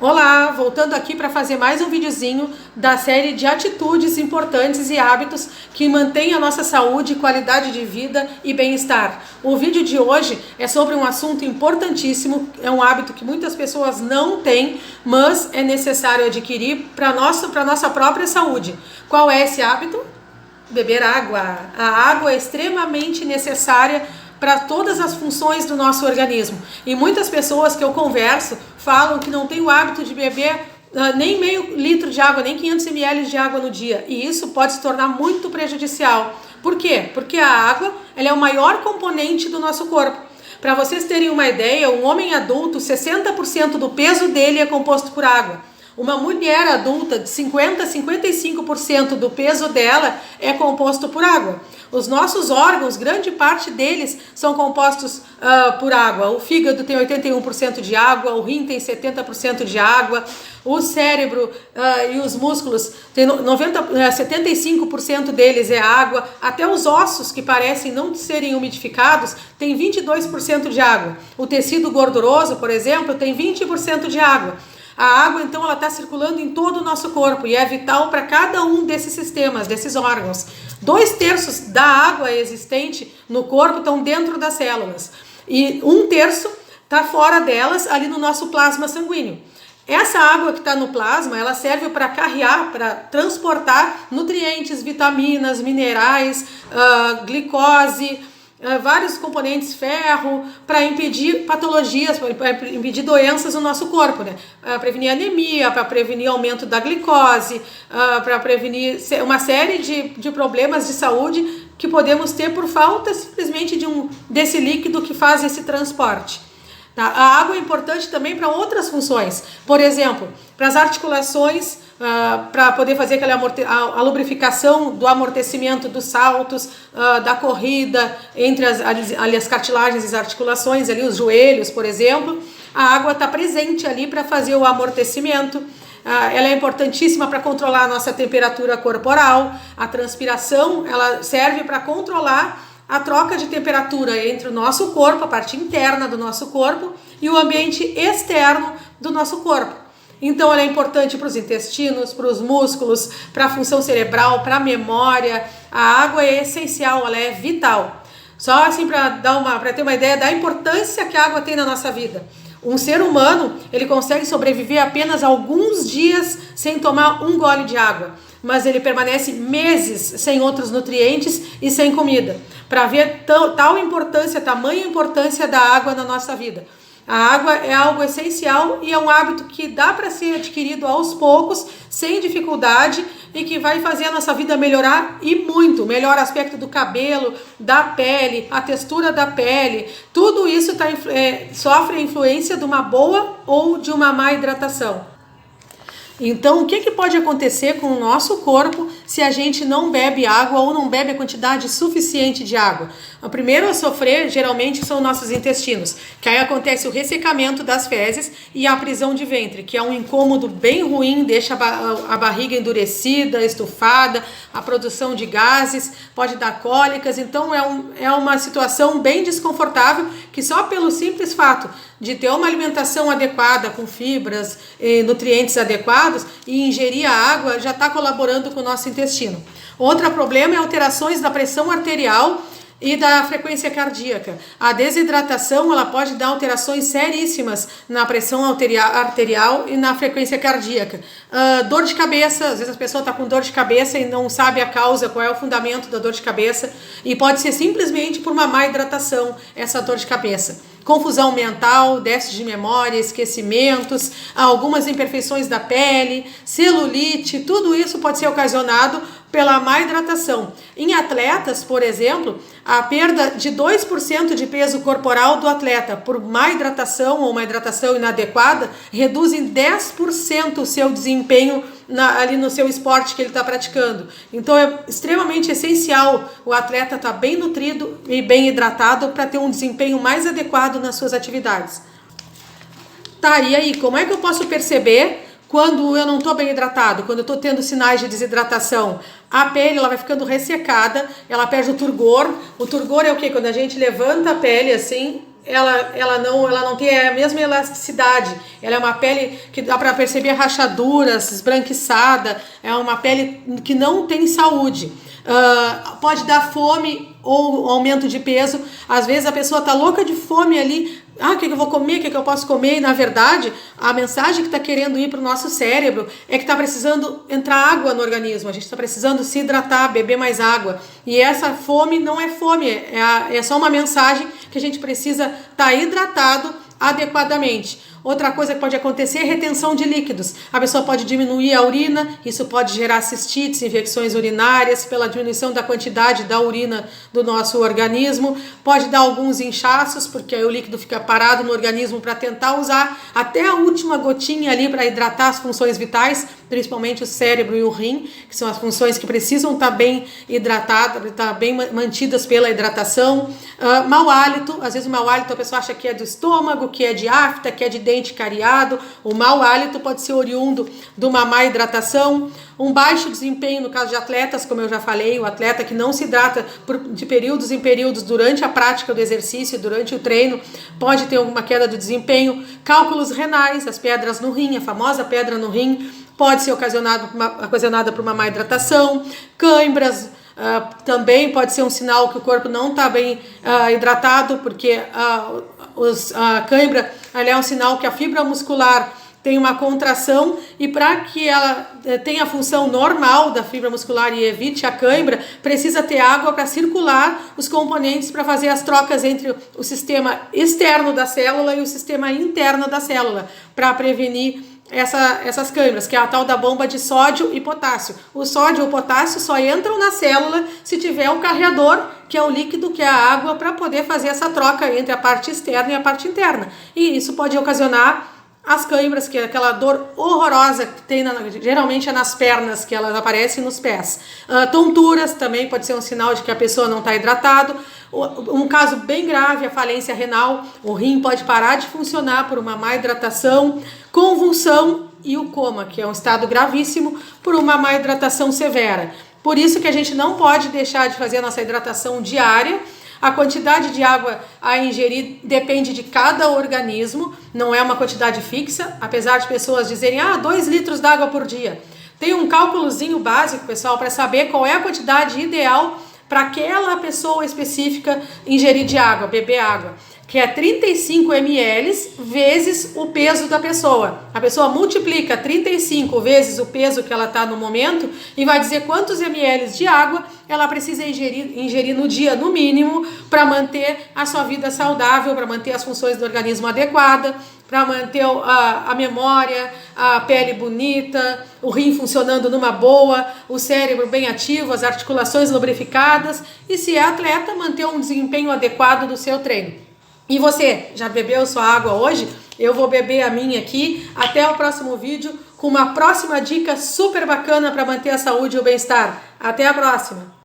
Olá, voltando aqui para fazer mais um videozinho da série de atitudes importantes e hábitos que mantêm a nossa saúde, qualidade de vida e bem-estar. O vídeo de hoje é sobre um assunto importantíssimo, é um hábito que muitas pessoas não têm, mas é necessário adquirir para a nossa própria saúde. Qual é esse hábito? Beber água. A água é extremamente necessária para todas as funções do nosso organismo. E muitas pessoas que eu converso falam que não têm o hábito de beber nem meio litro de água, nem 500 ml de água no dia. E isso pode se tornar muito prejudicial. Por quê? Porque a água ela é o maior componente do nosso corpo. Para vocês terem uma ideia, um homem adulto, 60% do peso dele é composto por água. Uma mulher adulta, de 50% a 55% do peso dela é composto por água. Os nossos órgãos, grande parte deles são compostos por água. O fígado tem 81% de água, o rim tem 70% de água, o cérebro e os músculos, tem 75% deles é água, até os ossos, que parecem não serem umidificados, tem 22% de água. O tecido gorduroso, por exemplo, tem 20% de água. A água, então, ela está circulando em todo o nosso corpo e é vital para cada um desses sistemas, desses órgãos. 2/3 da água existente no corpo estão dentro das células e 1/3 está fora delas, ali no nosso plasma sanguíneo. Essa água que está no plasma, ela serve para carrear, para transportar nutrientes, vitaminas, minerais, glicose, vários componentes, ferro, para impedir patologias, para impedir doenças no nosso corpo, né? Para prevenir anemia, para prevenir aumento da glicose, para prevenir uma série de problemas de saúde que podemos ter por falta simplesmente desse líquido que faz esse transporte. Tá? A água é importante também para outras funções, por exemplo, para as articulações, para poder fazer a lubrificação do amortecimento dos saltos, da corrida, entre as cartilagens e as articulações, ali os joelhos, por exemplo. A água está presente ali para fazer o amortecimento. Ela é importantíssima para controlar a nossa temperatura corporal. A transpiração ela serve para controlar a troca de temperatura entre o nosso corpo, a parte interna do nosso corpo, e o ambiente externo do nosso corpo. Então ela é importante para os intestinos, para os músculos, para a função cerebral, para a memória. A água é essencial, ela é vital. Só assim para ter uma ideia da importância que a água tem na nossa vida. Um ser humano, ele consegue sobreviver apenas alguns dias sem tomar um gole de água, mas ele permanece meses sem outros nutrientes e sem comida, para ver tal importância, tamanha importância da água na nossa vida. A água é algo essencial e é um hábito que dá para ser adquirido aos poucos, sem dificuldade, e que vai fazer a nossa vida melhorar e muito. Melhora o aspecto do cabelo, da pele, a textura da pele. Tudo isso sofre a influência de uma boa ou de uma má hidratação. Então, o que pode acontecer com o nosso corpo se a gente não bebe água ou não bebe a quantidade suficiente de água? O primeiro a sofrer, geralmente, são nossos intestinos, que aí acontece o ressecamento das fezes e a prisão de ventre, que é um incômodo bem ruim, deixa a barriga endurecida, estufada, a produção de gases, pode dar cólicas. Então, é uma situação bem desconfortável, que só pelo simples fato de ter uma alimentação adequada, com fibras e nutrientes adequados, e ingerir a água, já está colaborando com o nosso intestino. Outro problema é alterações da pressão arterial e da frequência cardíaca. A desidratação ela pode dar alterações seríssimas na pressão arterial e na frequência cardíaca. Dor de cabeça, às vezes a pessoa está com dor de cabeça e não sabe a causa, qual é o fundamento da dor de cabeça, e pode ser simplesmente por uma má hidratação essa dor de cabeça. Confusão mental, déficit de memória, esquecimentos, algumas imperfeições da pele, celulite, tudo isso pode ser ocasionado pela má hidratação. Em atletas, por exemplo, a perda de 2% de peso corporal do atleta por má hidratação ou uma hidratação inadequada reduz em 10% o seu desempenho ali no seu esporte que ele está praticando. Então é extremamente essencial o atleta estar bem nutrido e bem hidratado para ter um desempenho mais adequado nas suas atividades. Tá, e aí, como é que eu posso perceber quando eu não estou bem hidratado, quando eu estou tendo sinais de desidratação? A pele ela vai ficando ressecada, ela perde o turgor. O turgor é o quê? Quando a gente levanta a pele assim, ela não tem a mesma elasticidade. Ela é uma pele que dá para perceber rachaduras, esbranquiçada, é uma pele que não tem saúde. Pode dar fome ou aumento de peso. Às vezes a pessoa tá louca de fome ali, o que eu vou comer, o que eu posso comer, e na verdade a mensagem que está querendo ir para o nosso cérebro é que está precisando entrar água no organismo, a gente está precisando se hidratar, beber mais água, e essa fome não é fome, é só uma mensagem que a gente precisa estar hidratado adequadamente. Outra coisa que pode acontecer é retenção de líquidos. A pessoa pode diminuir a urina, isso pode gerar cistites, infecções urinárias, pela diminuição da quantidade da urina do nosso organismo. Pode dar alguns inchaços, porque aí o líquido fica parado no organismo para tentar usar até a última gotinha ali para hidratar as funções vitais, principalmente o cérebro e o rim, que são as funções que precisam estar bem hidratadas, estar bem mantidas pela hidratação. Mau hálito, às vezes o mau hálito a pessoa acha que é do estômago, que é de afta, que é de dente cariado. O mau hálito pode ser oriundo de uma má hidratação. Um baixo desempenho no caso de atletas, como eu já falei, o atleta que não se hidrata de períodos em períodos durante a prática do exercício, durante o treino, pode ter uma queda de desempenho. Cálculos renais, as pedras no rim, a famosa pedra no rim, pode ser ocasionada por uma má hidratação. Cãibras, também pode ser um sinal que o corpo não está bem hidratado, porque a cãibra é um sinal que a fibra muscular tem uma contração, e para que ela tenha a função normal da fibra muscular e evite a cãibra, precisa ter água para circular os componentes, para fazer as trocas entre o sistema externo da célula e o sistema interno da célula, para prevenir essas câimbras, que é a tal da bomba de sódio e potássio. O sódio e o potássio só entram na célula se tiver o carreador, que é o líquido, que é a água, para poder fazer essa troca entre a parte externa e a parte interna. E isso pode ocasionar as câimbras, que é aquela dor horrorosa que tem, geralmente é nas pernas, que elas aparecem nos pés. Tonturas também pode ser um sinal de que a pessoa não está hidratado. Um caso bem grave, a falência renal, o rim pode parar de funcionar por uma má hidratação. Convulsão e o coma, que é um estado gravíssimo por uma má hidratação severa. Por isso que a gente não pode deixar de fazer a nossa hidratação diária. A quantidade de água a ingerir depende de cada organismo, não é uma quantidade fixa, apesar de pessoas dizerem 2 litros d'água por dia. Tem um cálculozinho básico, pessoal, para saber qual é a quantidade ideal para aquela pessoa específica ingerir de água, beber água, que é 35 ml vezes o peso da pessoa. A pessoa multiplica 35 vezes o peso que ela está no momento e vai dizer quantos ml de água ela precisa ingerir no dia, no mínimo, para manter a sua vida saudável, para manter as funções do organismo adequadas, para manter a memória, a pele bonita, o rim funcionando numa boa, o cérebro bem ativo, as articulações lubrificadas, e se é atleta, manter um desempenho adequado do seu treino. E você, já bebeu sua água hoje? Eu vou beber a minha aqui. Até o próximo vídeo com uma próxima dica super bacana para manter a saúde e o bem-estar. Até a próxima!